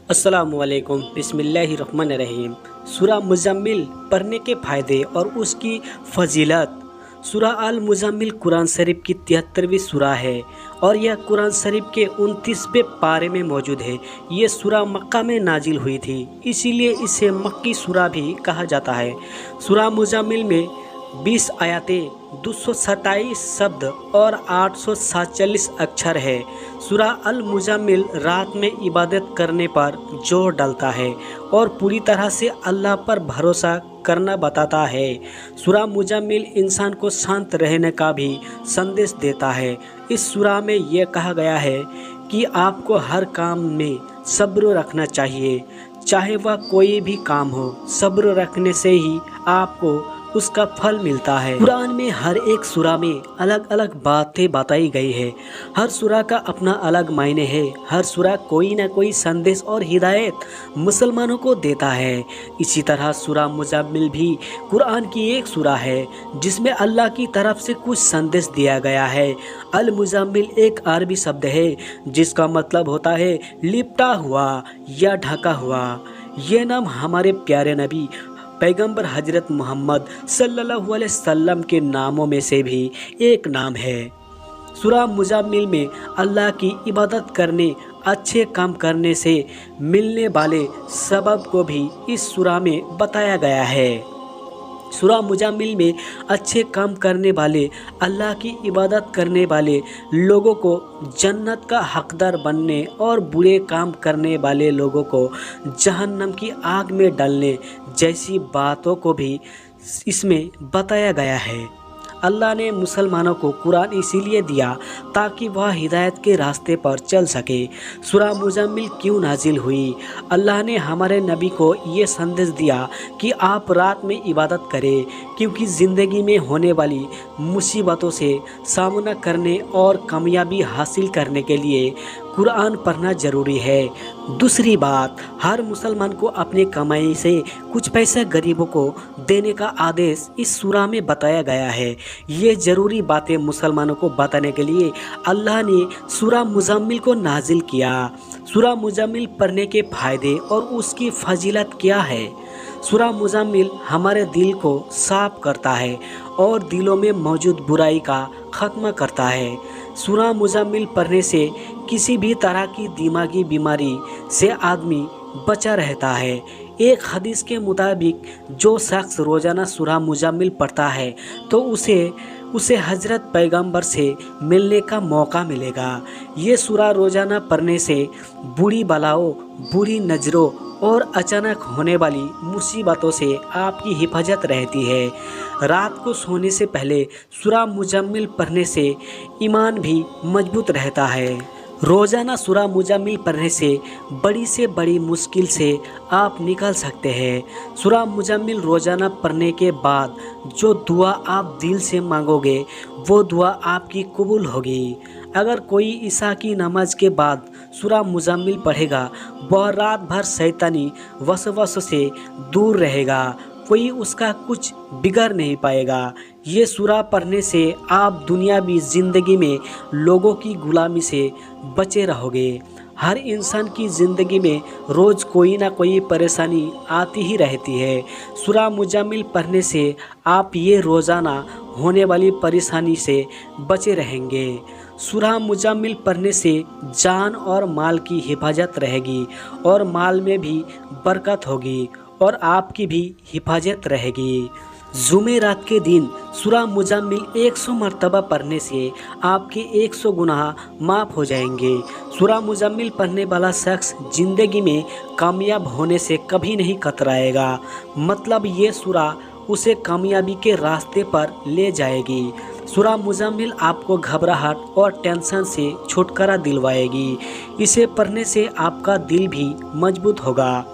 अस्सलामुअलैकुम बिस्मिल्लाहिर्रहमानिर्रहीम। सूरह मुज़म्मिल पढ़ने के फ़ायदे और उसकी फ़जीलत। सूरह अल मुज़म्मिल कुरान शरीफ की 73वीं सूरह है और यह कुरान शरीफ के 29वें पारे में मौजूद है। ये सूरह मक्का में नाजिल हुई थी, इसीलिए इसे मक्की सूरह भी कहा जाता है। सूरह मुज़म्मिल में 20 आयतें, 227 शब्द और 847 अक्षर है। सूरह अल मुज़म्मिल रात में इबादत करने पर जोर डालता है और पूरी तरह से अल्लाह पर भरोसा करना बताता है। सूरह मुज़म्मिल इंसान को शांत रहने का भी संदेश देता है। इस सूरह में यह कहा गया है कि आपको हर काम में सब्र रखना चाहिए, चाहे वह कोई भी काम हो। सब्र रखने से ही आपको उसका फल मिलता है। कुरान में हर एक सूरह में अलग अलग बातें बताई गई है। हर सूरह का अपना अलग मायने है। हर सूरह कोई ना कोई संदेश और हिदायत मुसलमानों को देता है। इसी तरह सूरह मुज़म्मिल भी कुरान की एक सूरह है जिसमें अल्लाह की तरफ से कुछ संदेश दिया गया है। अल मुज़म्मिल एक अरबी शब्द है जिसका मतलब होता है लिपटा हुआ या ढका हुआ। ये नाम हमारे प्यारे नबी पैगंबर हजरत मोहम्मद सल्लल्लाहु अलैहि वसल्लम के नामों में से भी एक नाम है। सूरह मुज़म्मिल में अल्लाह की इबादत करने, अच्छे काम करने से मिलने वाले सबब को भी इस सूरह में बताया गया है। सूरह मुज़म्मिल में अच्छे काम करने वाले, अल्लाह की इबादत करने वाले लोगों को जन्नत का हकदार बनने और बुरे काम करने वाले लोगों को जहन्नम की आग में डालने जैसी बातों को भी इसमें बताया गया है। अल्लाह ने मुसलमानों को कुरान इसीलिए दिया ताकि वह हिदायत के रास्ते पर चल सके। सूरह मुज़म्मिल क्यों नाजिल हुई? अल्लाह ने हमारे नबी को ये संदेश दिया कि आप रात में इबादत करें, क्योंकि ज़िंदगी में होने वाली मुसीबतों से सामना करने और कामयाबी हासिल करने के लिए कुरान पढ़ना ज़रूरी है। दूसरी बात, हर मुसलमान को अपनी कमाई से कुछ पैसा गरीबों को देने का आदेश इस सूरह में बताया गया है। ये ज़रूरी बातें मुसलमानों को बताने के लिए अल्लाह ने सूरह मुज़म्मिल को नाजिल किया। सूरह मुज़म्मिल पढ़ने के फ़ायदे और उसकी फजीलत क्या है? सूरह मुज़म्मिल हमारे दिल को साफ करता है और दिलों में मौजूद बुराई का ख़त्म करता है। सूरह मुज़म्मिल पढ़ने से किसी भी तरह की दिमागी बीमारी से आदमी बचा रहता है। एक हदीस के मुताबिक जो शख्स रोज़ाना सूरह मुज़म्मिल पढ़ता है तो उसे हज़रत पैगंबर से मिलने का मौका मिलेगा। ये सूरह रोज़ाना पढ़ने से बुरी बलाओं, बुरी नज़रों और अचानक होने वाली मुसीबतों से आपकी हिफाजत रहती है। रात को सोने से पहले सूरह मुज़म्मिल पढ़ने से ईमान भी मजबूत रहता है। रोज़ाना सूरह मुज़म्मिल पढ़ने से बड़ी मुश्किल से आप निकल सकते हैं। सूरह मुज़म्मिल रोज़ाना पढ़ने के बाद जो दुआ आप दिल से मांगोगे वो दुआ आपकी कबूल होगी। अगर कोई ईशा की नमाज के बाद सूरह मुज़म्मिल पढ़ेगा, वह रात भर शैतानी वसवसों से दूर रहेगा, कोई उसका कुछ बिगड़ नहीं पाएगा। ये सूरह पढ़ने से आप दुनियावी ज़िंदगी में लोगों की गुलामी से बचे रहोगे। हर इंसान की ज़िंदगी में रोज़ कोई ना कोई परेशानी आती ही रहती है। सूरह मुज़म्मिल पढ़ने से आप ये रोज़ाना होने वाली परेशानी से बचे रहेंगे। सूरह मुज़म्मिल पढ़ने से जान और माल की हिफाजत रहेगी और माल में भी बरकत होगी और आपकी भी हिफाजत रहेगी। जुमेरात के दिन सूरह मुज़म्मिल 100 मरतबा पढ़ने से आपके 100 गुनाह माफ़ हो जाएंगे। सूरह मुज़म्मिल पढ़ने वाला शख्स ज़िंदगी में कामयाब होने से कभी नहीं कतराएगा। मतलब ये सूरह उसे कामयाबी के रास्ते पर ले जाएगी। सूरह मुज़म्मिल आपको घबराहट और टेंशन से छुटकारा दिलवाएगी। इसे पढ़ने से आपका दिल भी मजबूत होगा।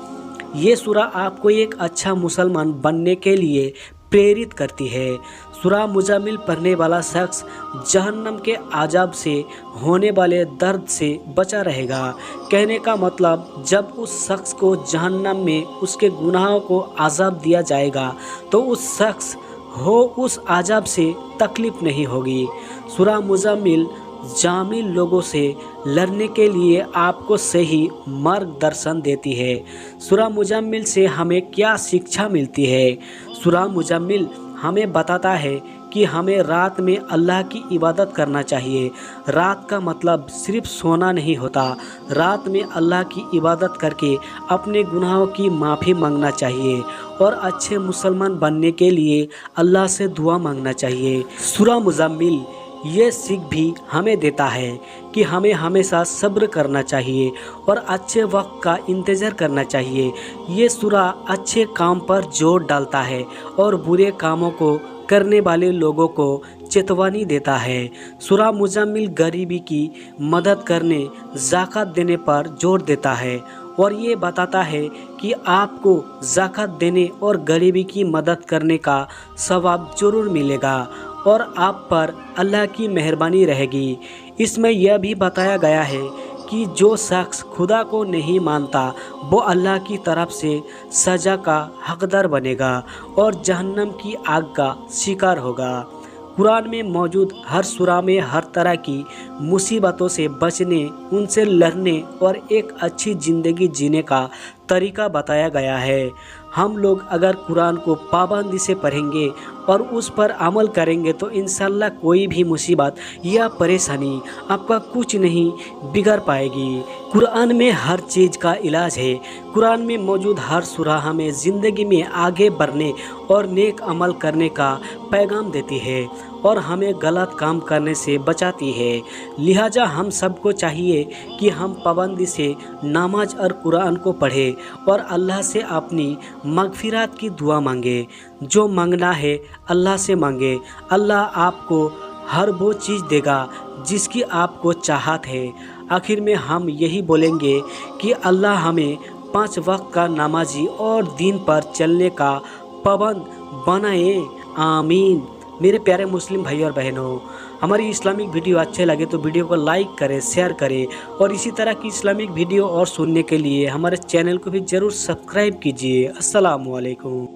ये सूरह आपको एक अच्छा मुसलमान बनने के लिए प्रेरित करती है। सूरह मुज़म्मिल पढ़ने वाला शख्स जहन्नम के आज़ाब से होने वाले दर्द से बचा रहेगा। कहने का मतलब, जब उस शख्स को जहन्नम में उसके गुनाहों को आज़ाब दिया जाएगा तो उस शख्स उस आज़ाब से तकलीफ़ नहीं होगी। सूरह मुज़म्मिल जामिल लोगों से लड़ने के लिए आपको सही मार्गदर्शन देती है। सूरह मुजम्मिल से हमें क्या शिक्षा मिलती है? सूरह मुजम्मिल हमें बताता है कि हमें रात में अल्लाह की इबादत करना चाहिए। रात का मतलब सिर्फ सोना नहीं होता। रात में अल्लाह की इबादत करके अपने गुनाहों की माफ़ी मांगना चाहिए और अच्छे मुसलमान बनने के लिए अल्लाह से दुआ मांगना चाहिए। सूरह मुजम्मिल ये सीख भी हमें देता है कि हमें हमेशा सब्र करना चाहिए और अच्छे वक्त का इंतज़ार करना चाहिए। ये सूरह अच्छे काम पर जोर डालता है और बुरे कामों को करने वाले लोगों को चेतावनी देता है। सूरह मुजम्मिल गरीबी की मदद करने, ज़कात देने पर जोर देता है और ये बताता है कि आपको ज़कात देने और गरीबी की मदद करने का सवाब जरूर मिलेगा और आप पर अल्लाह की मेहरबानी रहेगी। इसमें यह भी बताया गया है कि जो शख्स खुदा को नहीं मानता वो अल्लाह की तरफ से सज़ा का हकदार बनेगा और जहन्नम की आग का शिकार होगा। कुरान में मौजूद हर सूरा में हर तरह की मुसीबतों से बचने, उनसे लड़ने और एक अच्छी ज़िंदगी जीने का तरीका बताया गया है। हम लोग अगर कुरान को पाबंदी से पढ़ेंगे और उस पर अमल करेंगे तो इंशाल्लाह कोई भी मुसीबत या परेशानी आपका कुछ नहीं बिगड़ पाएगी। कुरान में हर चीज़ का इलाज है। कुरान में मौजूद हर सूरा हमें ज़िंदगी में आगे बढ़ने और नेक अमल करने का पैगाम देती है और हमें गलत काम करने से बचाती है। लिहाजा हम सबको चाहिए कि हम पाबंदी से नमाज और कुरान को पढ़ें और अल्लाह से अपनी मगफिरत की दुआ मांगे। जो मांगना है अल्लाह से मांगे। अल्लाह आपको हर वो चीज़ देगा जिसकी आपको चाहत है। आखिर में हम यही बोलेंगे कि अल्लाह हमें 5 वक्त का नमाजी और दीन पर चलने का पाबंद बनाए। आमीन। मेरे प्यारे मुस्लिम भाई और बहनों, हमारी इस्लामिक वीडियो अच्छे लगे तो वीडियो को लाइक करें, शेयर करें और इसी तरह की इस्लामिक वीडियो और सुनने के लिए हमारे चैनल को भी ज़रूर सब्सक्राइब कीजिए। अस्सलामु अलैकुम।